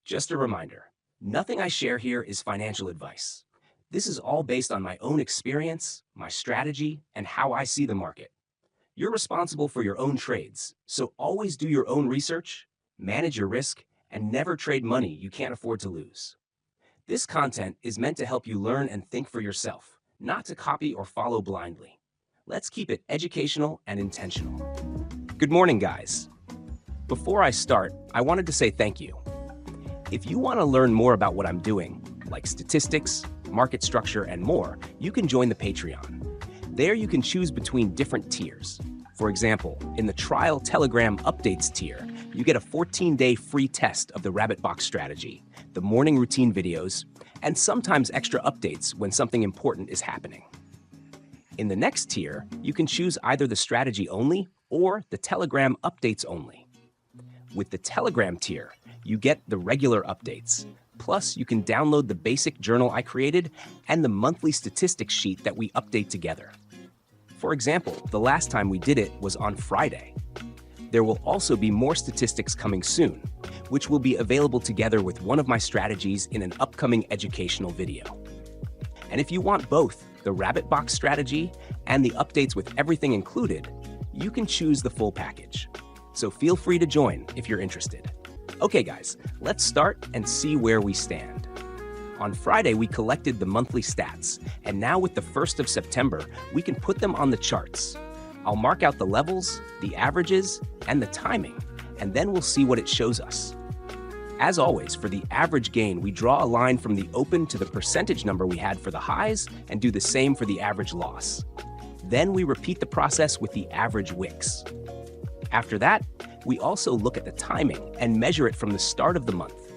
Just a reminder, nothing I share here is financial advice. This is all based on my own experience, my strategy, and how I see the market. You're responsible for your own trades, so always do your own research, manage your risk, and never trade money you can't afford to lose. This content is meant to help you learn and think for yourself, not to copy or follow blindly. Let's keep it educational and intentional. Good morning, guys. Before I start, I wanted to say thank you. If you want to learn more about what I'm doing, like statistics, market structure, and more, you can join the Patreon. There you can choose between different tiers. For example, in the Trial Telegram Updates tier, you get a 14-day free test of the Rabbit Box strategy, the morning routine videos, and sometimes extra updates when something important is happening. In the next tier, you can choose either the strategy only or the Telegram Updates only. With the Telegram tier, you get the regular updates. Plus, you can download the basic journal I created and the monthly statistics sheet that we update together. For example, the last time we did it was on Friday. There will also be more statistics coming soon, which will be available together with one of my strategies in an upcoming educational video. And if you want both the Rabbit Box strategy and the updates with everything included, you can choose the full package. So feel free to join if you're interested. Okay guys, let's start and see where we stand. On Friday, we collected the monthly stats, and now with the 1st of September, we can put them on the charts. I'll mark out the levels, the averages, and the timing, and then we'll see what it shows us. As always, for the average gain, we draw a line from the open to the percentage number we had for the highs and do the same for the average loss. Then we repeat the process with the average wicks. After that, we also look at the timing and measure it from the start of the month.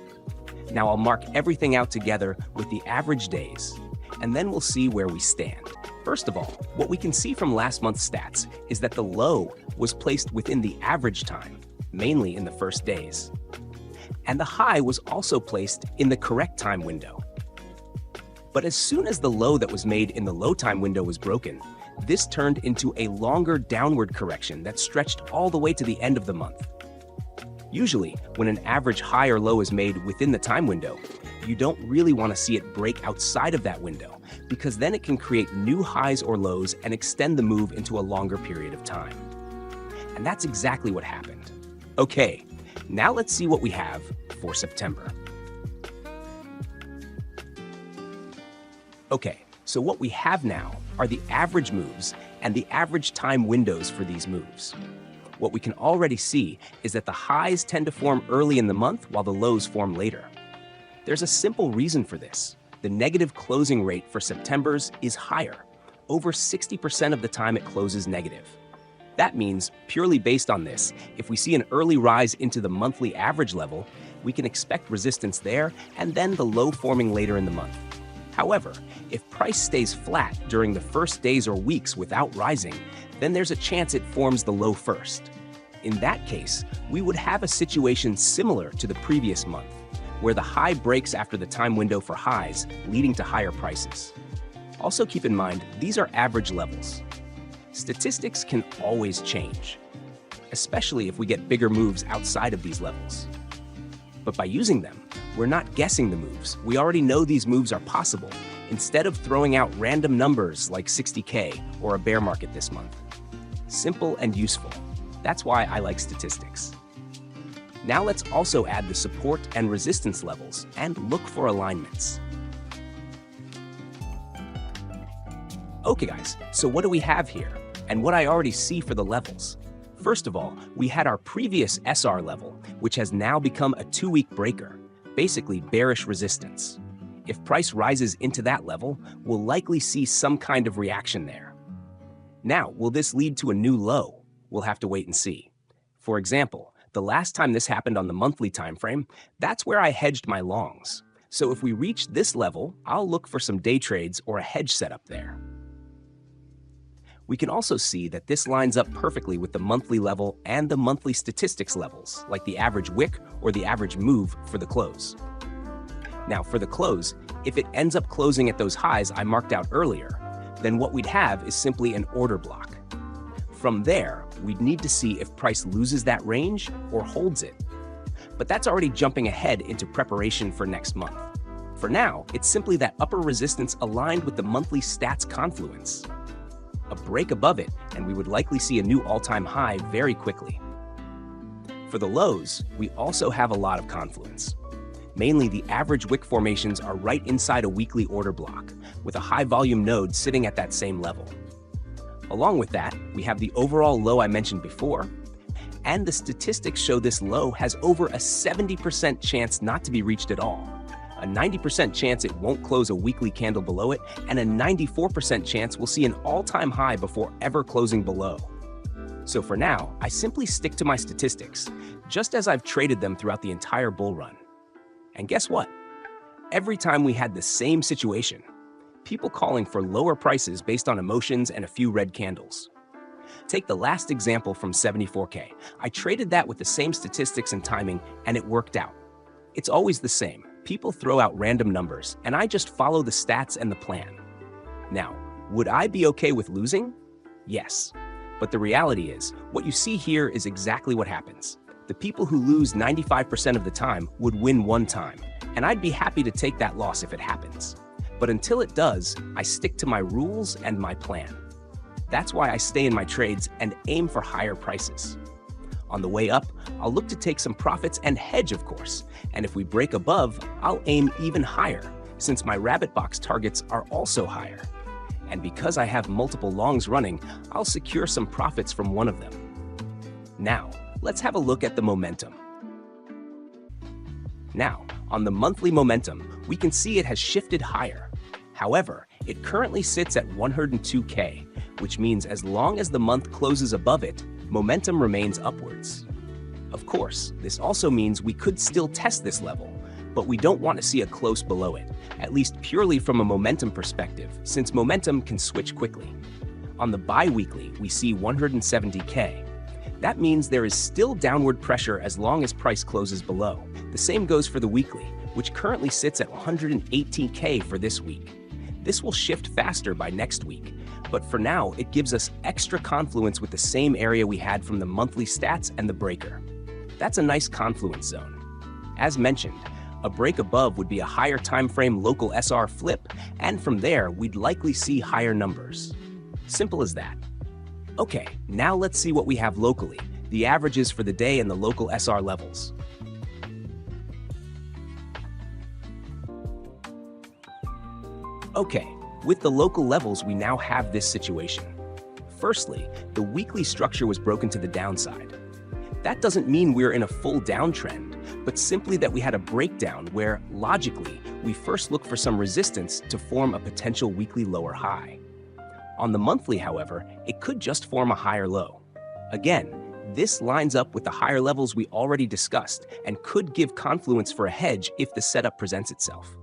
Now I'll mark everything out together with the average days, and then we'll see where we stand. First of all, what we can see from last month's stats is that the low was placed within the average time, mainly in the first days. And the high was also placed in the correct time window. But as soon as the low that was made in the low time window was broken, this turned into a longer downward correction that stretched all the way to the end of the month. Usually, when an average high or low is made within the time window, you don't really want to see it break outside of that window, because then it can create new highs or lows and extend the move into a longer period of time. And that's exactly what happened. Okay, now let's see what we have for September. Okay, so what we have now are the average moves and the average time windows for these moves. What we can already see is that the highs tend to form early in the month while the lows form later. There's a simple reason for this. The negative closing rate for September's is higher. Over 60% of the time it closes negative. That means, purely based on this, if we see an early rise into the monthly average level, we can expect resistance there and then the low forming later in the month. However, if price stays flat during the first days or weeks without rising, then there's a chance it forms the low first. In that case, we would have a situation similar to the previous month, where the high breaks after the time window for highs, leading to higher prices. Also keep in mind, these are average levels. Statistics can always change, especially if we get bigger moves outside of these levels. But by using them, we're not guessing the moves. We already know these moves are possible, instead of throwing out random numbers like 60K or a bear market this month. Simple and useful. That's why I like statistics. Now let's also add the support and resistance levels and look for alignments. Okay guys, so what do we have here? And what I already see for the levels. First of all, we had our previous SR level, which has now become a 2-week breaker, basically bearish resistance. If price rises into that level, we'll likely see some kind of reaction there. Now, will this lead to a new low? We'll have to wait and see. For example, the last time this happened on the monthly time frame, that's where I hedged my longs. So if we reach this level, I'll look for some day trades or a hedge setup there. We can also see that this lines up perfectly with the monthly level and the monthly statistics levels, like the average wick or the average move for the close. Now for the close, if it ends up closing at those highs I marked out earlier, then what we'd have is simply an order block. From there, we'd need to see if price loses that range or holds it. but that's already jumping ahead into preparation for next month. For now, it's simply that upper resistance aligned with the monthly stats confluence. A break above it, and we would likely see a new all-time high very quickly. For the lows, we also have a lot of confluence. Mainly, the average wick formations are right inside a weekly order block, with a high-volume node sitting at that same level. Along with that, we have the overall low I mentioned before, and the statistics show this low has over a 70% chance not to be reached at all, a 90% chance it won't close a weekly candle below it, and a 94% chance we'll see an all-time high before ever closing below. So for now, I simply stick to my statistics, just as I've traded them throughout the entire bull run. And guess what? Every time we had the same situation, people calling for lower prices based on emotions and a few red candles. Take the last example from 74K. I traded that with the same statistics and timing, and it worked out. It's always the same. People throw out random numbers, and I just follow the stats and the plan. Now, would I be okay with losing? Yes. But the reality is, what you see here is exactly what happens. The people who lose 95% of the time would win one time, and I'd be happy to take that loss if it happens. But until it does, I stick to my rules and my plan. That's why I stay in my trades and aim for higher prices. On the way up, I'll look to take some profits and hedge, of course. And if we break above, I'll aim even higher, since my rabbit box targets are also higher. And because I have multiple longs running, I'll secure some profits from one of them. Now, let's have a look at the momentum. Now, on the monthly momentum, we can see it has shifted higher. However, it currently sits at 102K, which means as long as the month closes above it, momentum remains upwards. Of course, this also means we could still test this level, but we don't want to see a close below it, at least purely from a momentum perspective, since momentum can switch quickly. On the bi-weekly, we see 170K. That means there is still downward pressure as long as price closes below. The same goes for the weekly, which currently sits at 118K for this week. This will shift faster by next week, but for now, it gives us extra confluence with the same area we had from the monthly stats and the breaker. That's a nice confluence zone. As mentioned, a break above would be a higher time frame local SR flip, and from there, we'd likely see higher numbers. Simple as that. Okay, now let's see what we have locally, the averages for the day and the local SR levels. Okay, with the local levels, we now have this situation. Firstly, the weekly structure was broken to the downside. That doesn't mean we're in a full downtrend, but simply that we had a breakdown where, logically, we first look for some resistance to form a potential weekly lower high. On the monthly, however, it could just form a higher low. Again, this lines up with the higher levels we already discussed and could give confluence for a hedge if the setup presents itself.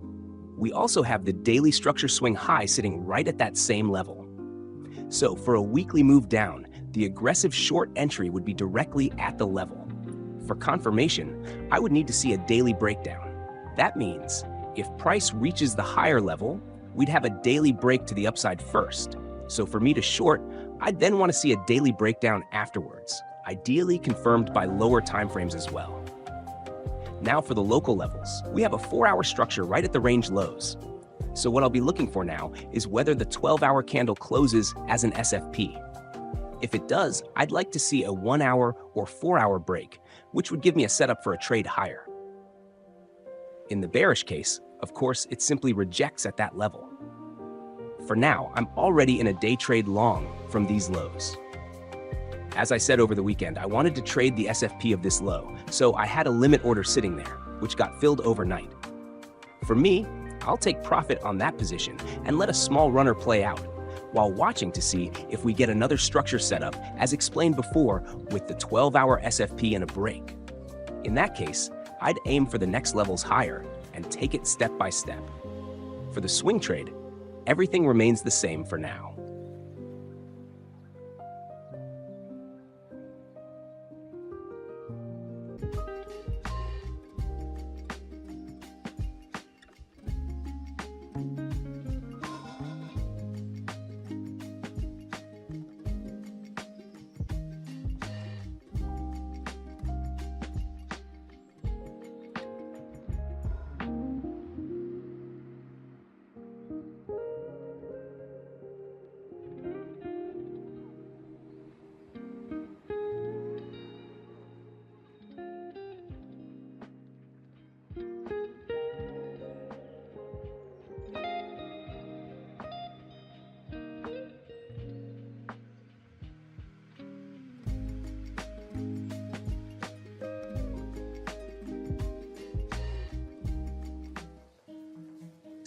We also have the daily structure swing high sitting right at that same level. So for a weekly move down, the aggressive short entry would be directly at the level. For confirmation, I would need to see a daily breakdown. That means, if price reaches the higher level, we'd have a daily break to the upside first. So for me to short, I'd then want to see a daily breakdown afterwards, ideally confirmed by lower timeframes as well. Now for the local levels, we have a 4-hour structure right at the range lows. So what I'll be looking for now is whether the 12-hour candle closes as an SFP. If it does, I'd like to see a 1-hour or 4-hour break, which would give me a setup for a trade higher. In the bearish case, of course, it simply rejects at that level. For now, I'm already in a day trade long from these lows. As I said over the weekend, I wanted to trade the SFP of this low, so I had a limit order sitting there, which got filled overnight. For me, I'll take profit on that position and let a small runner play out, while watching to see if we get another structure setup, as explained before, with the 12-hour SFP and a break. In that case, I'd aim for the next levels higher and take it step by step. For the swing trade, everything remains the same for now.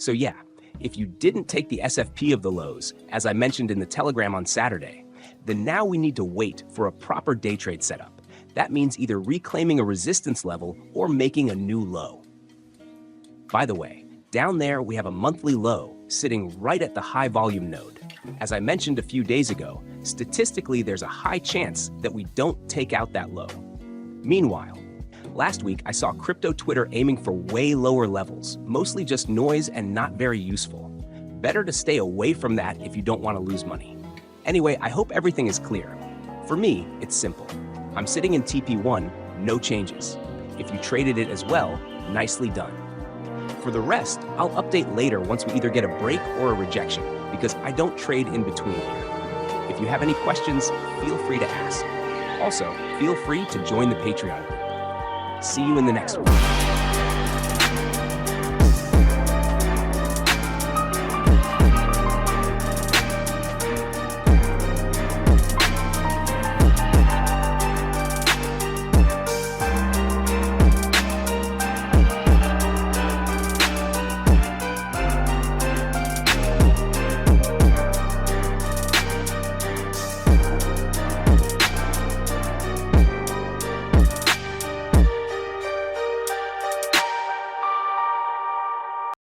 So yeah, if you didn't take the SFP of the lows, as I mentioned in the Telegram on Saturday, then now we need to wait for a proper day trade setup. That means either reclaiming a resistance level or making a new low. By the way, down there we have a monthly low sitting right at the high volume node. As I mentioned a few days ago, statistically there's a high chance that we don't take out that low. Meanwhile, last week I saw crypto Twitter aiming for way lower levels, mostly just noise and not very useful. Better to stay away from that if you don't want to lose money. Anyway, I hope everything is clear. For me, it's simple. I'm sitting in TP1, no changes. If you traded it as well, nicely done. For the rest, I'll update later once we either get a break or a rejection, because I don't trade in between here. If you have any questions, feel free to ask. Also, feel free to join the Patreon group. See you in the next one.